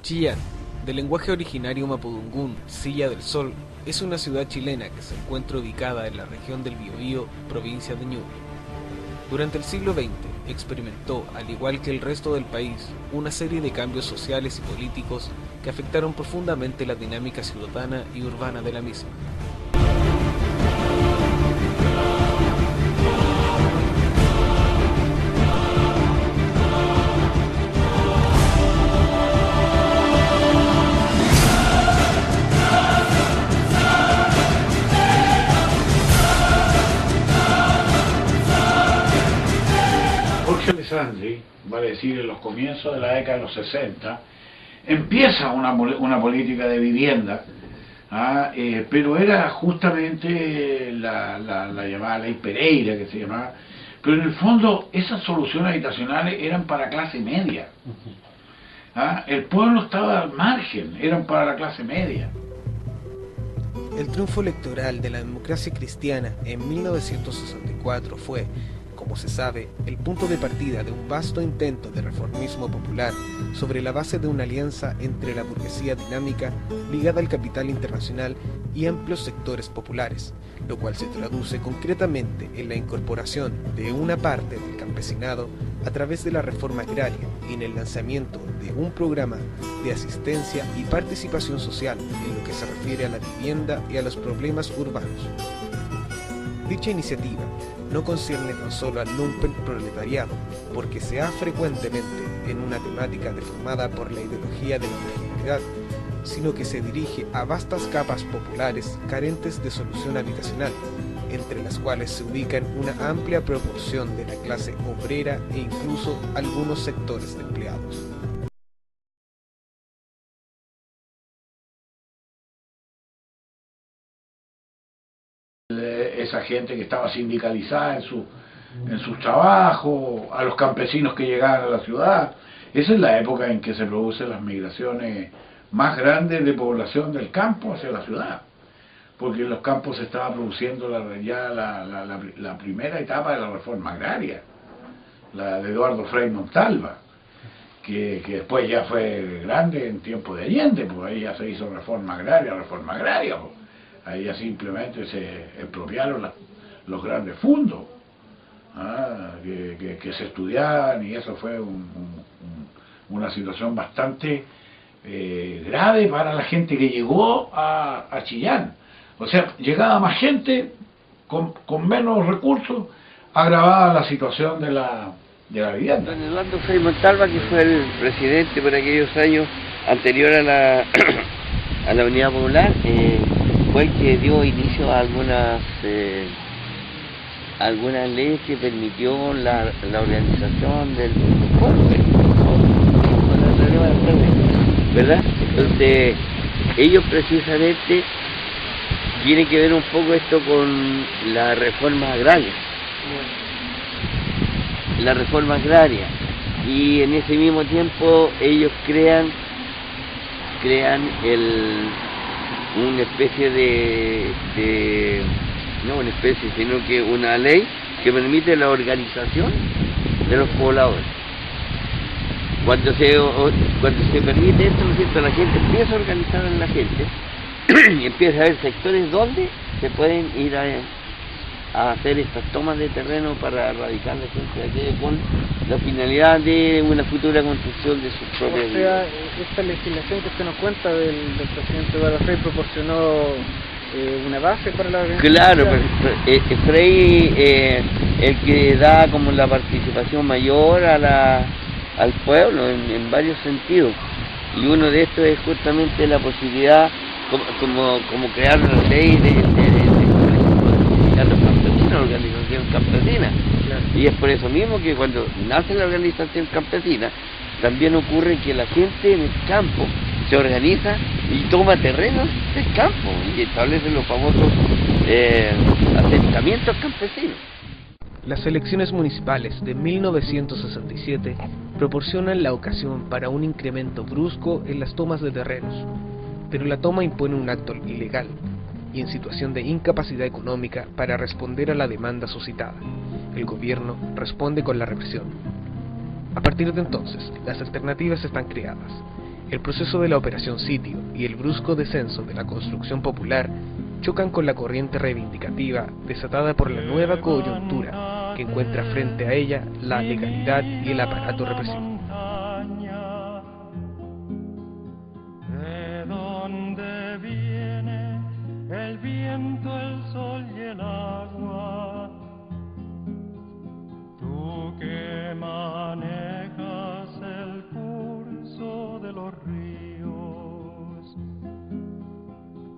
Chillán, del lenguaje originario mapudungún, Silla del Sol, es una ciudad chilena que se encuentra ubicada en la región del Biobío, provincia de Ñuble. Durante el siglo XX experimentó, al igual que el resto del país, una serie de cambios sociales y políticos que afectaron profundamente la dinámica ciudadana y urbana de la misma. Jorge Alessandri, vale decir, en los comienzos de la década de los 60, empieza una política de vivienda, pero era justamente la llamada Ley Pereira, que se llamaba, pero en el fondo esas soluciones habitacionales eran para clase media. El pueblo estaba al margen, eran para la clase media. El triunfo electoral de la democracia cristiana en 1964 fue, como se sabe, el punto de partida de un vasto intento de reformismo popular sobre la base de una alianza entre la burguesía dinámica ligada al capital internacional y amplios sectores populares, lo cual se traduce concretamente en la incorporación de una parte del campesinado a través de la reforma agraria y en el lanzamiento de un programa de asistencia y participación social en lo que se refiere a la vivienda y a los problemas urbanos. Dicha iniciativa no concierne tan solo al lumpen proletariado, porque se ha frecuentemente en una temática deformada por la ideología de la marginalidad, sino que se dirige a vastas capas populares carentes de solución habitacional, entre las cuales se ubican una amplia proporción de la clase obrera e incluso algunos sectores de empleados. Esa gente que estaba sindicalizada en sus trabajos, a los campesinos que llegaban a la ciudad. Esa es la época en que se producen las migraciones más grandes de población del campo hacia la ciudad, porque en los campos se estaba produciendo la primera etapa de la reforma agraria, la de Eduardo Frei Montalva, que después ya fue grande en tiempo de Allende, pues ahí ya se hizo reforma agraria, pues. Ahí ya simplemente se expropiaron los grandes fondos que se estudiaban, y eso fue una situación bastante grave para la gente que llegó a Chillán. O sea, llegaba más gente con menos recursos, agravaba la situación de la vivienda. Don Eduardo Frei Montalva, que fue el presidente por aquellos años anterior a la Unidad Popular, fue el que dio inicio a algunas leyes que permitió la organización del pueblo, ¿verdad? Entonces, ellos precisamente tienen que ver un poco esto con la reforma agraria. La reforma agraria, y en ese mismo tiempo ellos crean una especie no una especie, sino que una ley que permite la organización de los pobladores. Cuando se permite esto, ¿no es cierto?, la gente empieza a organizar a la gente y empieza a haber sectores donde se pueden ir a hacer estas tomas de terreno para erradicar la gente de aquí con la finalidad de una futura construcción de sus propias vidas. Esta legislación que usted nos cuenta del presidente Eduardo Frei proporcionó una base para la organización. Claro, pero Frei el que da como la participación mayor al pueblo en varios sentidos, y uno de estos es justamente la posibilidad como crear una ley de la organización campesina. Claro. Y es por eso mismo que cuando nace la organización campesina, también ocurre que la gente en el campo se organiza y toma terrenos del campo y establece los famosos asentamientos campesinos. Las elecciones municipales de 1967 proporcionan la ocasión para un incremento brusco en las tomas de terrenos, pero la toma impone un acto ilegal y en situación de incapacidad económica para responder a la demanda suscitada. El gobierno responde con la represión. A partir de entonces, las alternativas están creadas. El proceso de la Operación Sitio y el brusco descenso de la construcción popular chocan con la corriente reivindicativa desatada por la nueva coyuntura que encuentra frente a ella la legalidad y el aparato represivo. ¿De dónde viene el viento, el sol y el agua? Tú que manejas el curso de los ríos,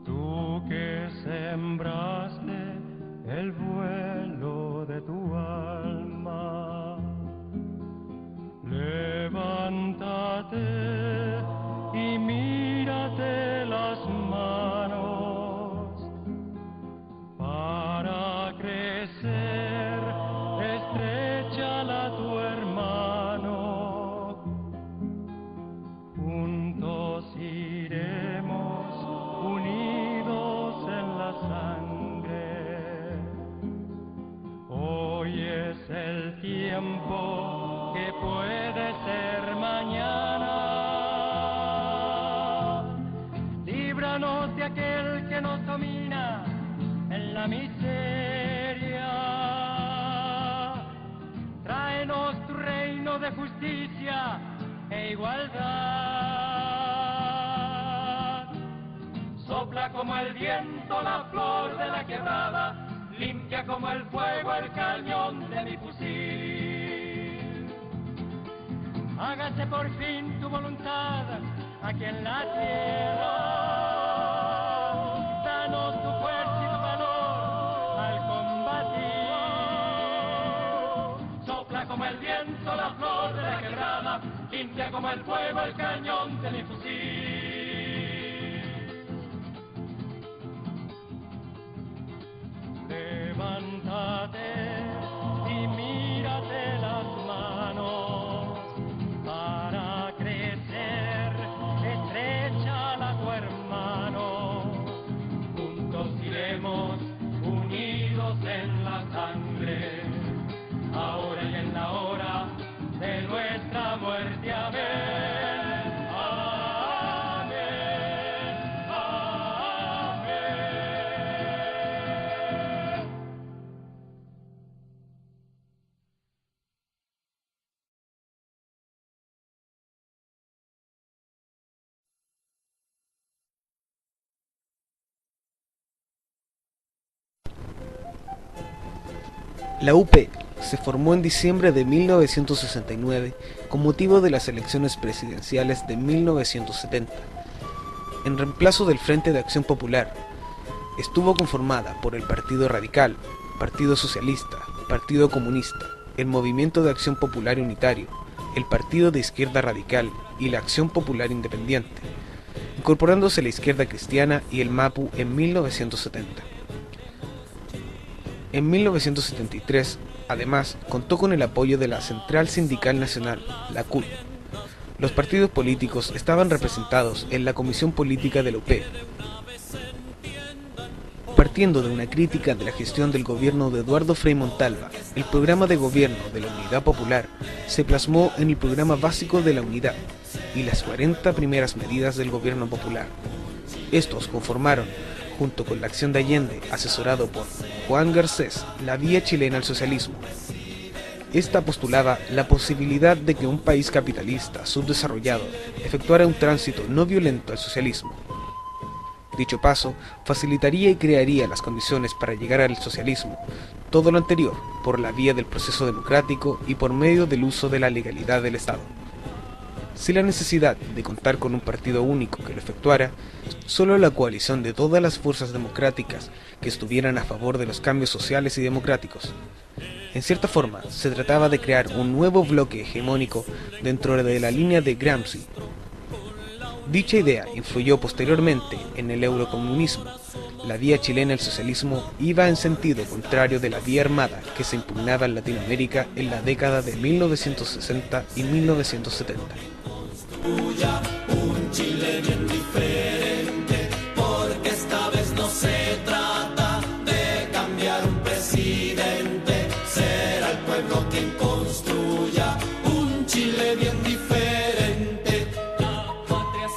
tú que sembraste el vuelo de tu alma, levántate y mírate las manos para crecer, estréchala a tu hermano, juntos iremos unidos en la sangre. Hoy es el tiempo que puede ser mañana. Líbranos de aquel que nos domina en la miseria. Tráenos tu reino de justicia e igualdad. Sopla como el viento la flor de la quebrada, limpia como el fuego el cañón de mi fusil. Hágase por fin tu voluntad aquí en la tierra. Danos tu fuerza y tu valor al combatir. Sopla como el viento la flor de la quebrada, limpia como el fuego el cañón de mi fusil. Levántate y mírate las manos para crecer, estréchala a tu hermano. Juntos iremos unidos en la sangre, ahora y en la hora de nuestra muerte. Amén. La UP se formó en diciembre de 1969 con motivo de las elecciones presidenciales de 1970. En reemplazo del Frente de Acción Popular, estuvo conformada por el Partido Radical, Partido Socialista, Partido Comunista, el Movimiento de Acción Popular Unitario, el Partido de Izquierda Radical y la Acción Popular Independiente, incorporándose la Izquierda Cristiana y el MAPU en 1970. En 1973, además, contó con el apoyo de la Central Sindical Nacional, la CUN. Los partidos políticos estaban representados en la Comisión Política de la UP. Partiendo de una crítica de la gestión del gobierno de Eduardo Frei Montalva, el programa de gobierno de la Unidad Popular se plasmó en el programa básico de la Unidad y las 40 primeras medidas del gobierno popular. Estos conformaron, junto con la acción de Allende, asesorado por Juan Garcés, la vía chilena al socialismo. Esta postulaba la posibilidad de que un país capitalista subdesarrollado efectuara un tránsito no violento al socialismo. Dicho paso facilitaría y crearía las condiciones para llegar al socialismo, todo lo anterior por la vía del proceso democrático y por medio del uso de la legalidad del Estado. Sin la necesidad de contar con un partido único que lo efectuara, solo la coalición de todas las fuerzas democráticas que estuvieran a favor de los cambios sociales y democráticos. En cierta forma, se trataba de crear un nuevo bloque hegemónico dentro de la línea de Gramsci. Dicha idea influyó posteriormente en el eurocomunismo. La vía chilena al socialismo iba en sentido contrario de la vía armada que se impugnaba en Latinoamérica en la década de 1960 y 1970. Un Chile bien diferente, porque esta vez no se trata de cambiar un presidente, será el pueblo quien construya un Chile bien diferente. La patria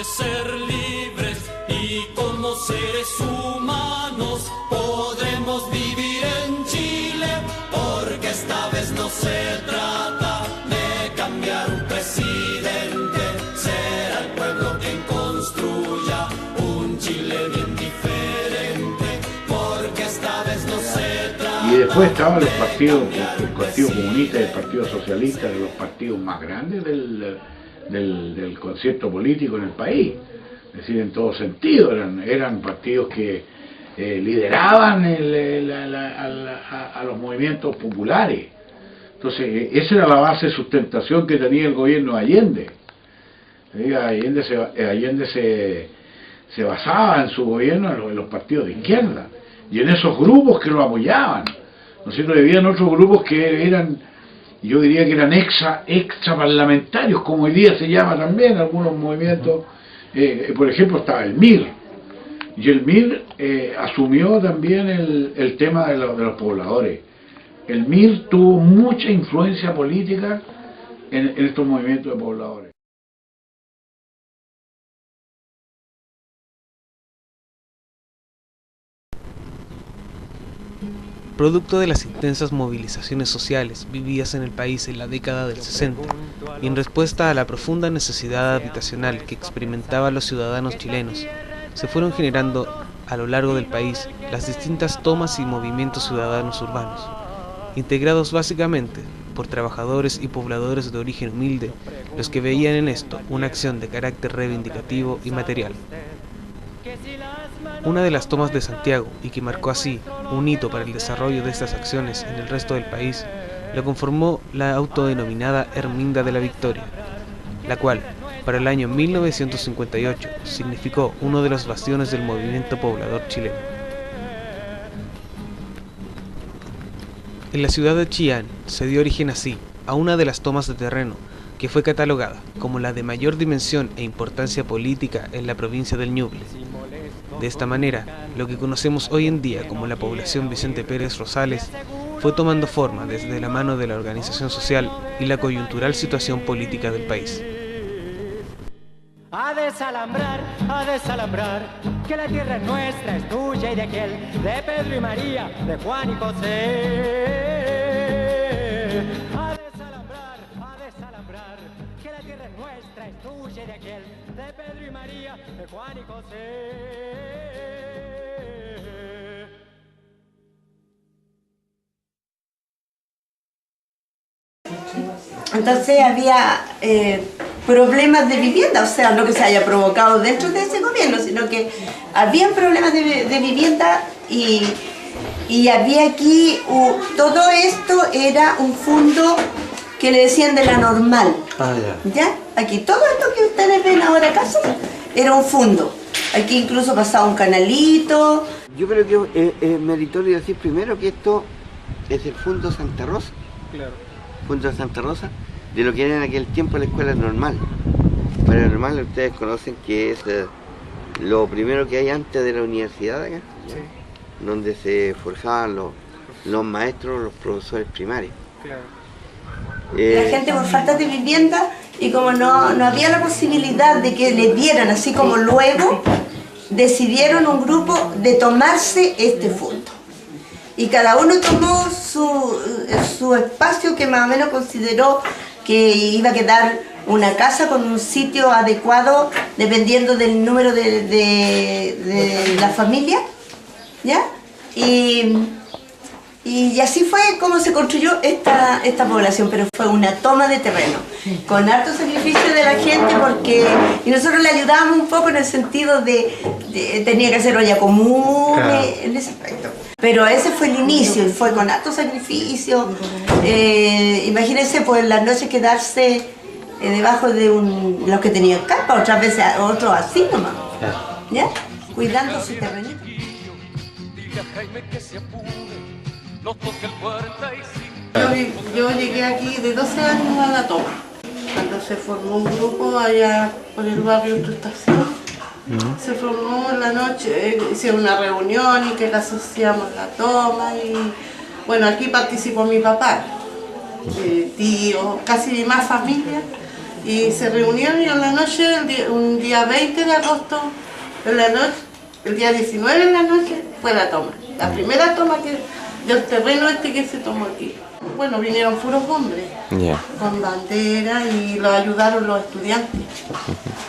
de ser libres y como seres humanos podremos vivir en Chile, porque esta vez no se trata de cambiar un presidente, será el pueblo quien construya un Chile bien diferente, porque esta vez no se trata. Y después estaban los partidos, el Partido Comunista y el Partido Socialista, de los partidos más grandes del concierto político en el país. Es decir, en todo sentido, eran partidos que lideraban a los movimientos populares. Entonces, esa era la base de sustentación que tenía el gobierno de Allende. Allende se basaba en su gobierno en los partidos de izquierda y en esos grupos que lo apoyaban. ¿No es cierto? Habían otros grupos que eran, yo diría que eran extra parlamentarios, como hoy día se llama también algunos movimientos. Por ejemplo, estaba el MIR, y el MIR asumió también el tema de los pobladores. El MIR tuvo mucha influencia política en estos movimientos de pobladores. Producto de las intensas movilizaciones sociales vividas en el país en la década del 60 y en respuesta a la profunda necesidad habitacional que experimentaban los ciudadanos chilenos, se fueron generando a lo largo del país las distintas tomas y movimientos ciudadanos urbanos, integrados básicamente por trabajadores y pobladores de origen humilde, los que veían en esto una acción de carácter reivindicativo y material. Una de las tomas de Santiago, y que marcó así un hito para el desarrollo de estas acciones en el resto del país, lo conformó la autodenominada Erminda de la Victoria, la cual, para el año 1958, significó uno de los bastiones del movimiento poblador chileno. En la ciudad de Chillán se dio origen así a una de las tomas de terreno que fue catalogada como la de mayor dimensión e importancia política en la provincia del Ñuble. De esta manera, lo que conocemos hoy en día como la población Vicente Pérez Rosales fue tomando forma desde la mano de la organización social y la coyuntural situación política del país. A desalambrar, que la tierra es nuestra, es tuya y de aquel, de Pedro y María, de Juan y José. A desalambrar, que la tierra es nuestra, es tuya y de aquel, de Pedro y María, de Juan y José. Entonces había problemas de vivienda, o sea, no que se haya provocado dentro de ese gobierno, sino que había problemas de vivienda y había aquí, todo esto era un fondo que le decían de la normal. ¿Ya? Aquí, todo esto que ustedes ven ahora casa era un fondo. Aquí incluso pasaba un canalito. Yo creo que es meritorio decir primero que esto es el Fondo Santa Rosa. Claro. Fondo Santa Rosa, de lo que era en aquel tiempo la escuela normal. Para normal ustedes conocen que es lo primero que hay antes de la universidad de acá, Sí. donde se forjaban los maestros, los profesores primarios. Claro. La gente por falta de vivienda y como no había la posibilidad de que le dieran, así como luego, decidieron un grupo de tomarse este fondo. Y cada uno tomó su espacio que más o menos consideró que iba a quedar una casa con un sitio adecuado dependiendo del número de la familia, ¿ya? Y así fue como se construyó esta población, pero fue una toma de terreno, con harto sacrificio de la gente, y nosotros le ayudábamos un poco en el sentido de tenía que hacer olla común, claro, en ese aspecto. Pero ese fue el inicio, y fue con harto sacrificio. Imagínense, pues en las noches quedarse debajo de los que tenían carpa, otras veces otros así nomás, ¿ya? Cuidando su terrenito. Yo llegué aquí de 12 años a la toma, cuando se formó un grupo allá por el barrio Tu Estación. Se formó en la noche, hicieron una reunión y que le asociamos la toma y bueno, aquí participó mi papá, tío, casi más familia, Y se reunieron y en la noche, un día 20 de agosto, en la noche, el día 19 en la noche, fue la toma. La primera toma del terreno que se tomó aquí. Bueno, vinieron puros hombres, con bandera y los ayudaron los estudiantes.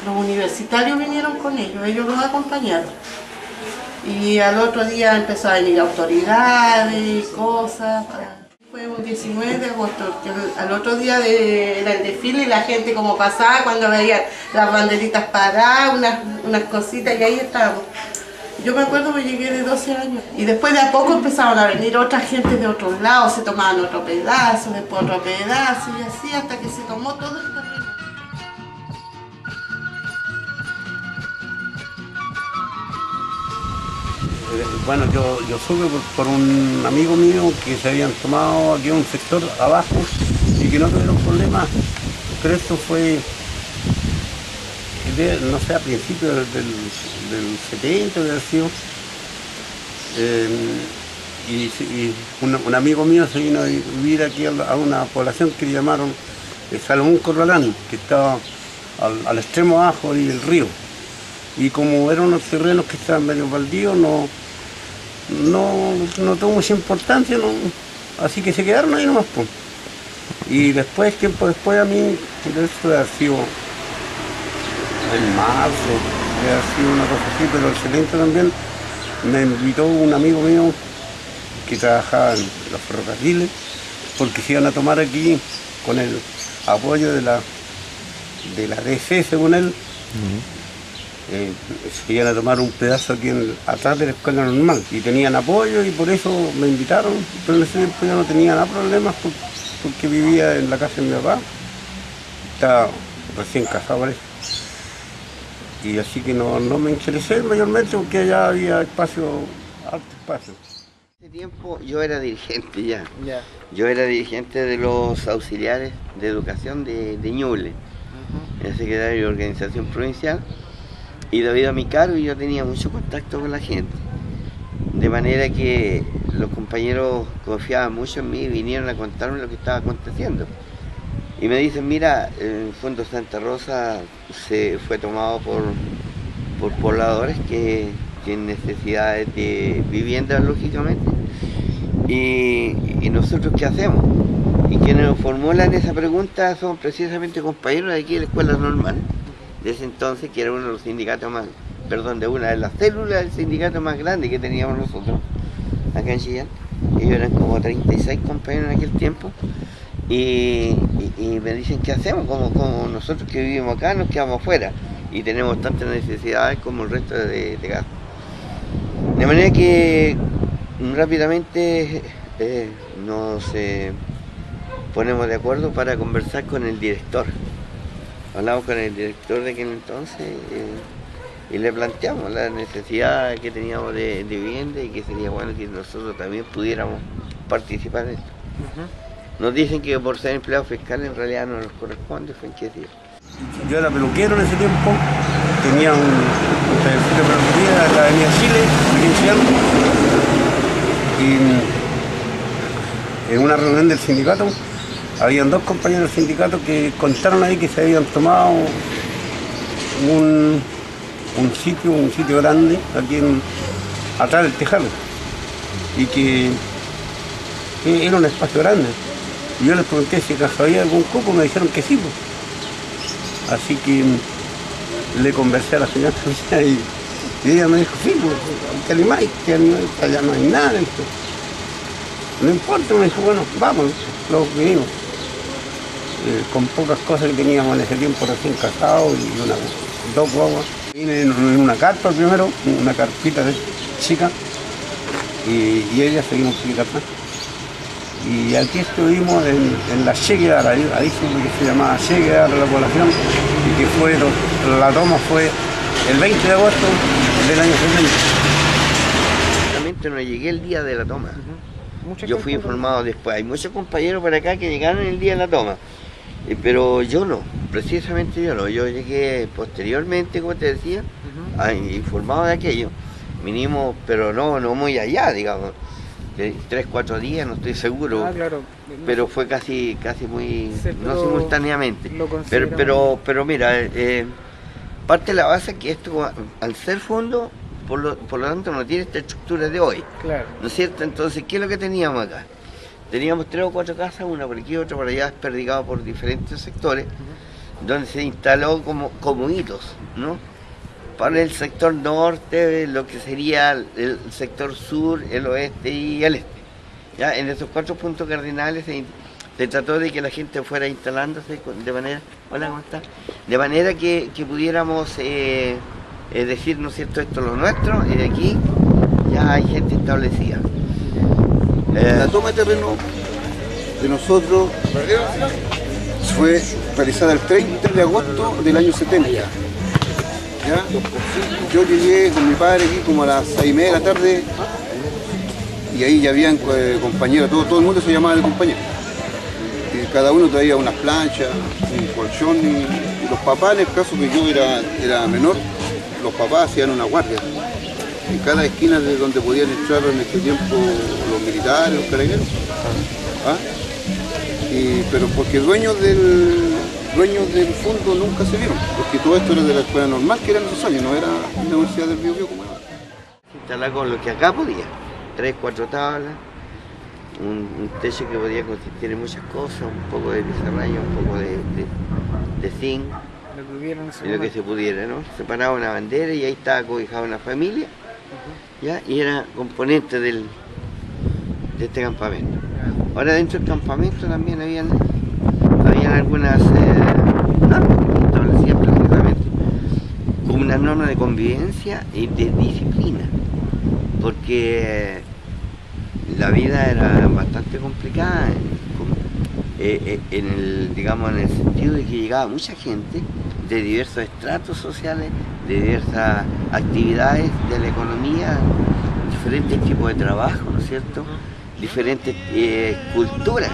Los universitarios vinieron con ellos los acompañaron. Y al otro día empezó a venir autoridades y cosas. Fue un 19 de agosto, que al otro día era el desfile y la gente como pasaba cuando veía las banderitas paradas, unas cositas, y ahí estábamos. Yo me acuerdo que llegué de 12 años y después de a poco empezaron a venir otra gente de otros lados, se tomaban otro pedazo, después otro pedazo y así hasta que se tomó todo el terreno. Bueno, yo supe por un amigo mío que se habían tomado aquí un sector abajo y que no tuvieron problemas, pero esto fue, no sé, a principios del 70 de haber sido. Y un amigo mío se vino a vivir aquí a una población que llamaron Salomón Corralán, que estaba al extremo abajo del río. Y como eran unos terrenos que estaban medio baldíos, no tuvo mucha importancia, así que se quedaron ahí nomás. Y después, tiempo después, a mí, esto debe haber sido en marzo, debe haber sido una cosa así, pero el 70 también me invitó un amigo mío que trabajaba en los ferrocarriles, porque se iban a tomar aquí con el apoyo de la DC, según él. Se iban a tomar un pedazo aquí atrás de la escuela normal y tenían apoyo y por eso me invitaron, pero en ese tiempo yo no tenía nada de problemas porque vivía en la casa de mi papá, estaba recién casado por eso. Y así que no me interesé mayormente porque allá había alto espacio. En ese tiempo yo era dirigente ya. Yo era dirigente de los auxiliares de educación de Ñuble, el secretario de organización provincial. Y debido a mi cargo yo tenía mucho contacto con la gente, de manera que los compañeros confiaban mucho en mí y vinieron a contarme lo que estaba aconteciendo. Y me dicen, mira, el Fondo Santa Rosa se fue tomado por pobladores que tienen necesidades de vivienda, lógicamente, y nosotros ¿qué hacemos? Y quienes nos formulan esa pregunta son precisamente compañeros de aquí de la escuela normal, de ese entonces, que era uno de los sindicatos de una de las células del sindicato más grande que teníamos nosotros acá en Chillán. Ellos eran como 36 compañeros en aquel tiempo y me dicen, ¿qué hacemos? Como nosotros que vivimos acá nos quedamos afuera y tenemos tantas necesidades como el resto de gastos. De manera que rápidamente nos ponemos de acuerdo para conversar con el director. Hablamos con el director de aquel entonces y le planteamos la necesidad que teníamos de vivienda y que sería bueno que nosotros también pudiéramos participar en esto. Nos dicen que por ser empleados fiscales en realidad no nos corresponde, fue en qué decir. Yo era peluquero en ese tiempo, tenía un taller de peluquería en la avenida Chile, aquí en Chillán, y en una reunión del sindicato habían dos compañeros del sindicato que contaron ahí que se habían tomado un sitio grande aquí atrás del tejado y que era un espacio grande. Y yo les pregunté si acaso había algún cupo, me dijeron que sí. Así que le conversé a la señora y ella me dijo, sí, ¿qué animal? Allá no hay nada. No importa, me dijo, bueno, vamos, lo vinimos. Con pocas cosas que teníamos en ese tiempo recién casados y dos guaguas. Vine en una carpa primero, una carpita chica, y ella seguimos chiquita atrás. Y aquí estuvimos en la chequeada, ahí supe que se llamaba chequeada de la población, y que la toma fue el 20 de agosto del año 70. Realmente no llegué el día de la toma. Yo fui informado después. Hay muchos compañeros por acá que llegaron el día de la toma. Pero yo no, precisamente yo no. Yo llegué posteriormente, como te decía, informado de aquello. Vinimos, pero no muy allá, digamos. De 3-4 días, no estoy seguro. Claro. pero fue casi muy, Sí, no simultáneamente. lo consideramos. Pero mira, parte de la base es que esto, al ser fondo, por lo tanto no tiene esta estructura de hoy, Claro. ¿no es cierto? Entonces, ¿qué es lo que teníamos acá? Teníamos 3 o 4 casas, una por aquí, otra por allá, desperdigadas por diferentes sectores, donde se instaló como hitos, ¿no? Para el sector norte, lo que sería el sector sur, el oeste y el este. ¿Ya? En esos 4 puntos cardinales se trató de que la gente fuera instalándose de manera, hola, ¿cómo está? De manera que pudiéramos decir, ¿no es cierto?, esto es lo nuestro, y de aquí ya hay gente establecida. La toma de terreno de nosotros fue realizada el 30 de agosto del año 70. ¿Ya? Yo llegué con mi padre aquí como a las 6:30 de la tarde y ahí ya habían compañeros, todo el mundo se llamaba de compañero. Y cada uno traía unas planchas, un colchón y los papás, en el caso que yo era menor, los papás hacían una guardia. En cada esquina de donde podían entrar en este tiempo los militares, los carabineros. ¿Ah? Pero porque dueños del fondo nunca se vieron, porque todo esto era de la escuela normal, que era en esos años, no era la Universidad del Biobío como ahora. Instalar con lo que acá podía, 3, 4 tablas, un techo que podía consistir en muchas cosas, un poco de pizarraño, un poco de zinc, Lo que hubieron en ese y lo que momento. se pudiera, ¿no? Separaba una bandera y ahí estaba cobijada una familia, ¿ya? Y era componente de este campamento. Ahora dentro del campamento también habían algunas normas que establecían precisamente como una norma de convivencia y de disciplina, porque la vida era bastante complicada en el sentido de que llegaba mucha gente de diversos estratos sociales, de diversas actividades de la economía, diferentes tipos de trabajo, ¿no es cierto? Diferentes culturas.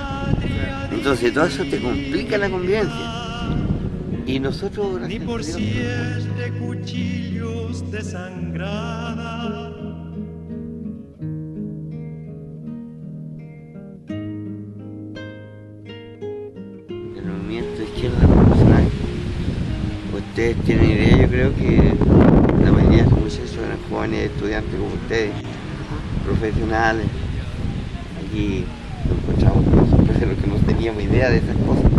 Entonces todo eso te complica la convivencia. Y nosotros, gracias Ni por a Dios, 7 cuchillos desangrada. el movimiento izquierda revolucionaria. Ustedes tienen idea, yo creo que la mayoría de los muchachos eran jóvenes estudiantes como ustedes, profesionales. Aquí nos encontramos con la sorpresa de los que no teníamos idea de esas cosas.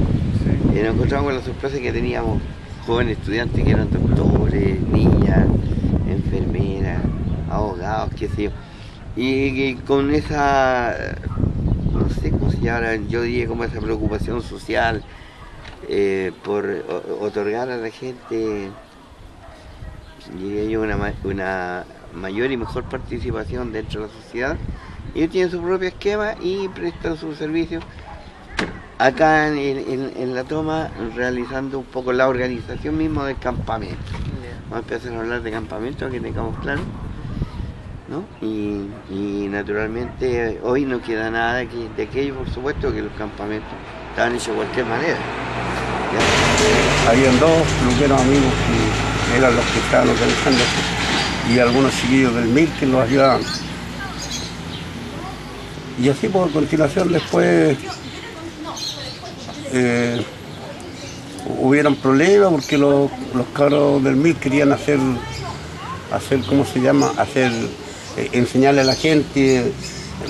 Y nos encontramos con la sorpresa que teníamos jóvenes estudiantes que eran doctores, niñas, enfermeras, abogados, qué sé yo. Y con esa, no sé cómo se llama, yo diría como esa preocupación social por otorgar a la gente, diría yo, una mayor y mejor participación dentro de la sociedad. Ellos tienen su propio esquema y prestan sus servicios acá en la toma, realizando un poco la organización misma del campamento. Vamos a empezar a hablar de campamento para que tengamos claro, ¿no? Y naturalmente hoy no queda nada de aquello, por supuesto que los campamentos estaban hechos de cualquier manera. ¿Ya? Habían 2 peluqueros amigos que eran los que estaban organizando y algunos chiquillos del MIR que los ayudaban. Y así por continuación después hubieron problemas porque los cabros del MIR querían hacer ¿cómo se llama? Enseñarle a la gente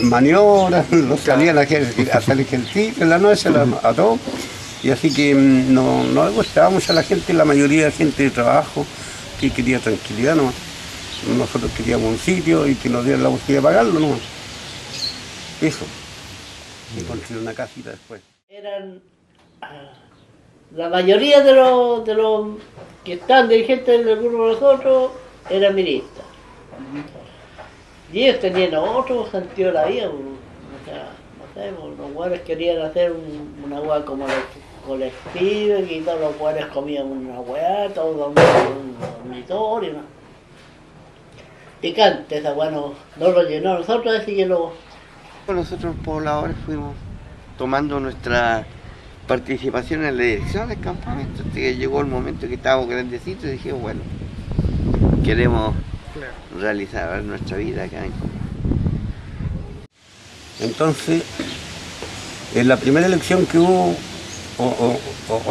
maniobras, los salían a hacer ejercicio en la noche a todos. Y así que no le gustaba mucho a la gente, la mayoría de gente de trabajo que quería tranquilidad nomás. Nosotros queríamos un sitio y que nos dieran la posibilidad de pagarlo nomás. Eso. Y construir una casita después. Eran la mayoría de los que están dirigentes del grupo de nosotros eran miristas. Y ellos tenían otro sentido de la vida. O sea, no sé, los guares querían hacer una hueá como colectiva, y todos los guares comían una hueá, todos dormían en un dormitorio, ¿no? Picante, esa hueá no lo llenó nosotros, así que lo... Nosotros pobladores fuimos tomando nuestra participación en la dirección del campamento, hasta que llegó el momento que estábamos grandecitos y dijimos, bueno, queremos realizar nuestra vida acá en Cuba. Entonces, En la primera elección que hubo, o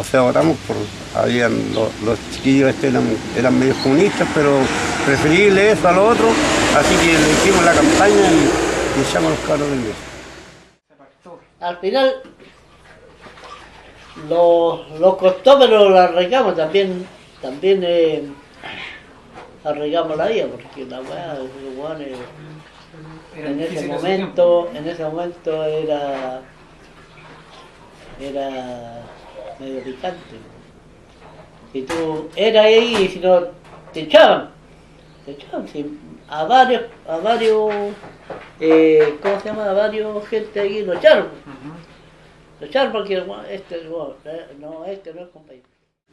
sea, votamos por, habían los chiquillos eran medios comunistas, pero preferible eso a lo otro, así que le hicimos la campaña y echamos a los cabros del medio. Al final lo costó, pero lo arreglamos también arreglamos la vida, porque la weá, en ese momento era medio picante. Y tú eras ahí y si no te echaban, sí, a varios, ¿cómo se llama? A varios gente ahí lo echaron. Lo echaron porque este no es compañero.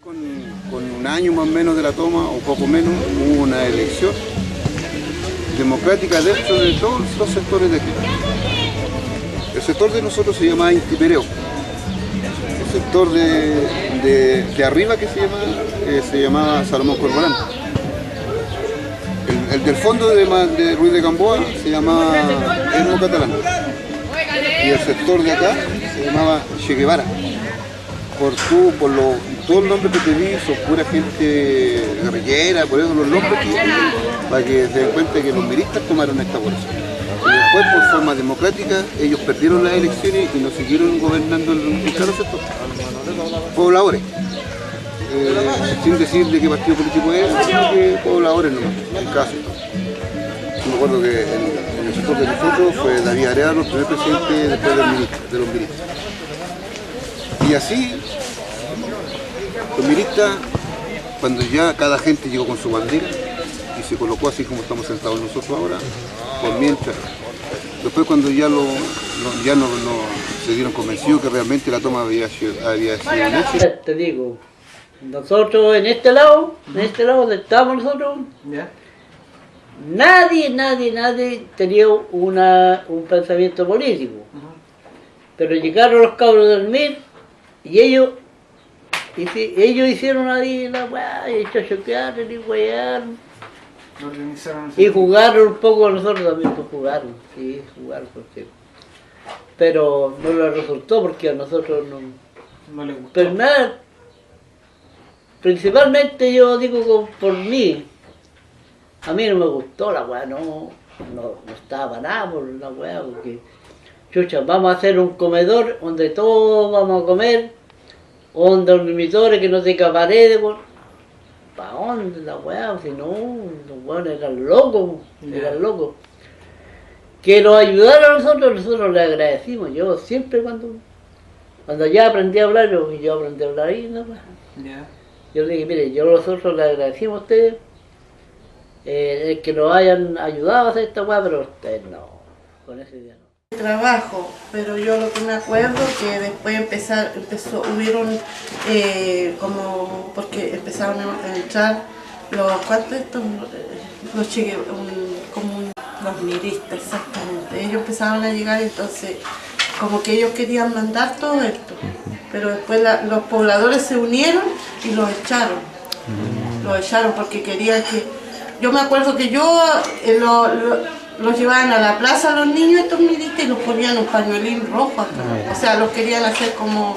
Con un año más o menos de la toma, o poco menos, hubo una elección democrática dentro de todos los sectores de aquí. El sector de nosotros se llama Intipereo. El sector de arriba que se llamaba Salomón Corbalán. El del fondo de Ruiz de Gamboa se llamaba Hermo Catalán. Y el sector de acá se llamaba Che Guevara. Por todo el nombre que te di, son pura gente guerrillera, por eso los nombres para que se den cuenta que los miristas tomaron esta bolsa. Y después, por forma democrática, ellos perdieron las elecciones y no siguieron gobernando el claro sector. Pobladores. Sin decir de qué partido político es, sino que pobladores nomás, en cada sector. Yo me acuerdo que en el sector de nosotros fue David Arevalo, el primer presidente después de los miristas. Y así, los miristas, cuando ya cada gente llegó con su bandera y se colocó así como estamos sentados nosotros ahora, por mientras. Después cuando ya no se dieron convencidos que realmente la toma había sido un éxito. Te digo, nosotros en este lado donde estamos nosotros, ¿ya? Nadie tenía un pensamiento político. Pero llegaron los cabros del MIR y ellos hicieron ahí la weá, y choquearon y wearon. Y jugaron un poco, nosotros también pues jugaron, porque... Pero no les resultó porque a nosotros no les gustó. Pero nada, principalmente yo digo por mí, a mí no me gustó la weá, no estaba nada por la weá, porque chucha, vamos a hacer un comedor donde todos vamos a comer, donde dormitorios que no tenga paredes, ¿para dónde la weá? Si no, los weones eran locos. Que nos ayudaron a nosotros le agradecimos. Yo siempre cuando ya aprendí a hablar, yo aprendí a hablar ahí, ¿no? Yo le dije, mire, nosotros le agradecimos a ustedes que nos hayan ayudado a hacer esta weá, pero ustedes no, con ese día no. Trabajo, pero yo lo que me acuerdo que después hubieron como, porque empezaron a entrar los miristas, exactamente, ellos empezaron a llegar, entonces como que ellos querían mandar todo esto, pero después los pobladores se unieron y los echaron porque querían que, yo me acuerdo que yo los llevaban a la plaza los niños estos miristas y los ponían un pañuelín rojo acá. O sea, los querían hacer como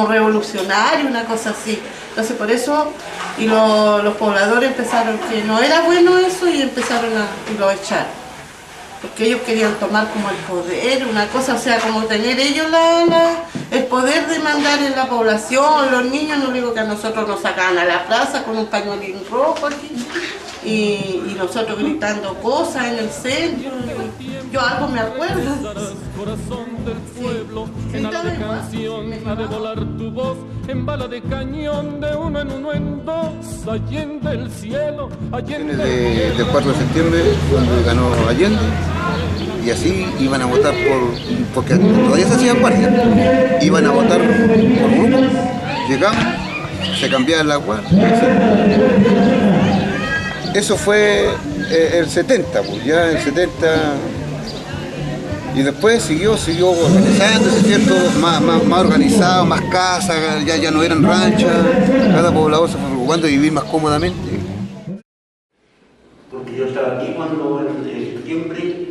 revolucionarios, una cosa así. Entonces por eso, y los pobladores empezaron que no era bueno eso y y lo echaron. Porque ellos querían tomar como el poder, una cosa, o sea, como tener ellos el poder de mandar en la población, los niños, no digo que a nosotros nos sacaban a la plaza con un pañuelín rojo aquí. Y nosotros gritando cosas en el centro, yo algo me acuerdo. Corazón del pueblo, en ala de canción, ha de volar tu voz, en bala de cañón, de uno en dos, Allende el cielo, Allende del 4 de septiembre, cuando ganó Allende, y así iban a votar porque todavía se hacían guardias, iban a votar por grupo, llegaban, se cambiaban la guardia. Eso fue el 70, pues ya el 70, y después siguió organizándose, ¿cierto? Más organizado, más casas, ya no eran ranchas, cada poblador se fue preocupando de vivir más cómodamente. Porque yo estaba aquí cuando en septiembre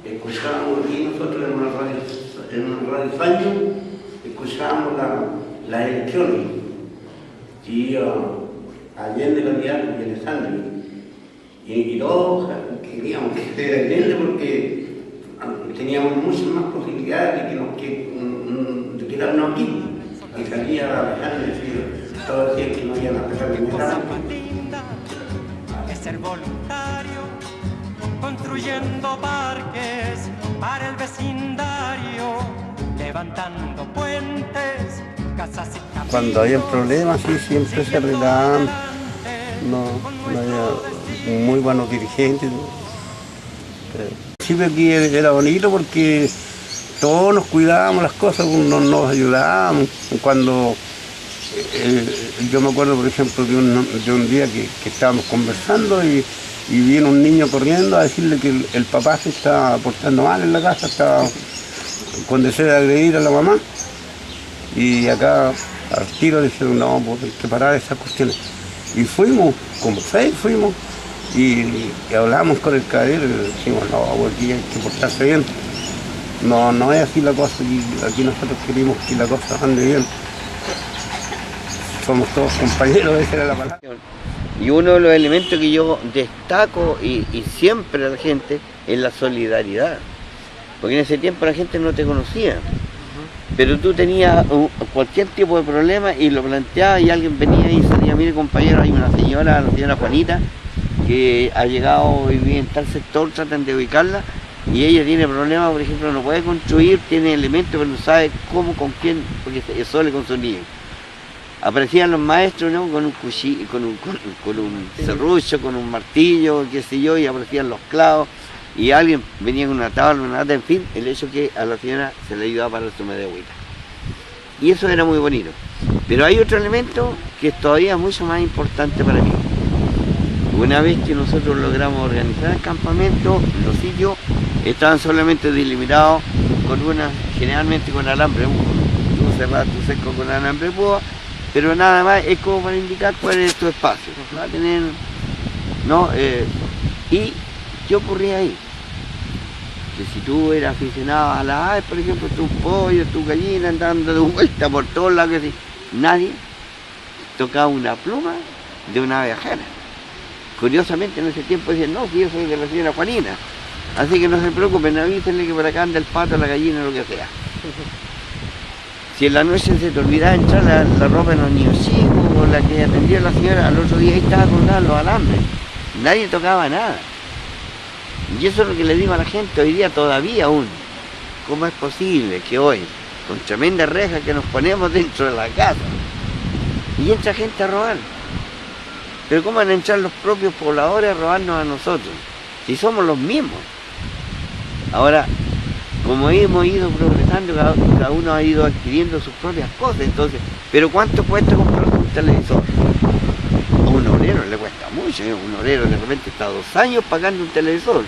escuchábamos aquí nosotros en una radio Saño escuchábamos las elecciones y Allende candidato y Alessandri y todos queríamos que se diera Allende porque teníamos muchas más posibilidades de quedarnos aquí. Y salía Alessandri y decía, todos decían que no iban a sacar de nada. Es ser voluntario, construyendo parques para el vecindario, levantando puentes, casas y caminos. Cuando había problemas, sí, siempre se arreglaban. No había muy buenos dirigentes. Sí, aquí era bonito porque todos nos cuidábamos las cosas, nos ayudábamos. Cuando yo me acuerdo, por ejemplo, de un día que estábamos conversando y vino un niño corriendo a decirle que el papá se estaba portando mal en la casa, estaba con deseo de agredir a la mamá. Y acá al tiro dijeron, no, pues hay que parar esas cuestiones. Y fuimos, como 6 fuimos, y hablamos con el caballero y dijimos, no, aquí hay que portarse bien. No es así la cosa, aquí nosotros queremos que la cosa ande bien. Somos todos compañeros, esa era la palabra. Y uno de los elementos que yo destaco y siempre a la gente es la solidaridad. Porque en ese tiempo la gente no te conocía. Pero tú tenías cualquier tipo de problema y lo planteabas y alguien venía y decía, mire compañero, hay una señora, la señora Juanita, que ha llegado a vivir en tal sector, tratan de ubicarla, y ella tiene problemas, por ejemplo, no puede construir, tiene elementos, pero no sabe cómo, con quién, porque se sole con su niño. Aparecían los maestros, ¿no? Con un cuchillo, con un serrucho, con un martillo, qué sé yo, y aparecían los clavos, y alguien venía con una tabla, una lata, en fin, el hecho que a la señora se le ayudaba para su media agüita. Y eso era muy bonito. Pero hay otro elemento que es todavía mucho más importante para mí. Una vez que nosotros logramos organizar el campamento, los sitios estaban solamente delimitados con generalmente con alambre, tú cerrado, tú seco con alambre de púa, pero nada más es como para indicar cuál es tu espacio, va a tener, ¿no? Y ¿qué ocurría ahí? Que si tú eras aficionado a las aves, por ejemplo, tus pollos, tus gallinas andando de vuelta por todos lados, que nadie tocaba una pluma de una ave ajena. Curiosamente en ese tiempo decían, no, si yo soy de la señora Juanina, así que no se preocupen, avísenle que por acá anda el pato, la gallina, lo que sea. Si en la noche se te olvidaba entrar la ropa en los niños chicos, o la que atendía la señora, al otro día ahí estaba colgada los alambres, nadie tocaba nada. Y eso es lo que le digo a la gente hoy día todavía aún. ¿Cómo es posible que hoy, con tremendas rejas que nos ponemos dentro de la casa, y entra gente a robar? Pero ¿cómo van a entrar los propios pobladores a robarnos a nosotros? Si somos los mismos. Ahora, como hemos ido progresando, cada uno ha ido adquiriendo sus propias cosas, entonces, ¿pero cuánto cuesta comprar un televisor? A un obrero le cuesta mucho, ¿eh? Un obrero de repente está 2 años pagando un televisor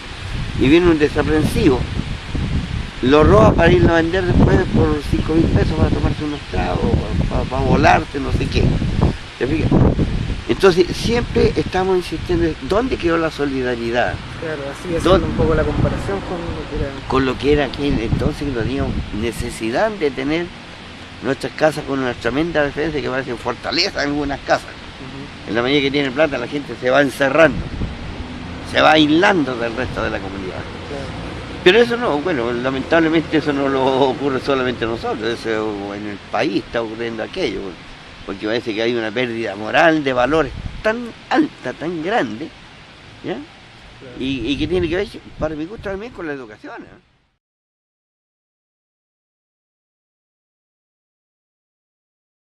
y viene un desaprensivo, lo roba para irlo a vender después por 5.000 pesos para tomarse unos tragos, para volarte, no sé qué. ¿Te fijas? Entonces siempre estamos insistiendo, ¿dónde quedó la solidaridad? Claro, así haciendo un poco la comparación con lo que era aquel entonces, que teníamos necesidad de tener nuestras casas con una tremenda defensa que parecen fortaleza en algunas casas. En la medida que tiene plata la gente se va encerrando, se va aislando del resto de la comunidad. Claro. Pero eso no, bueno, lamentablemente eso no lo ocurre solamente a nosotros, eso en el país está ocurriendo aquello. Porque parece que hay una pérdida moral de valores tan alta, tan grande, ¿ya? Claro. Y que tiene que ver, para mi gusto, también con la educación, ¿eh?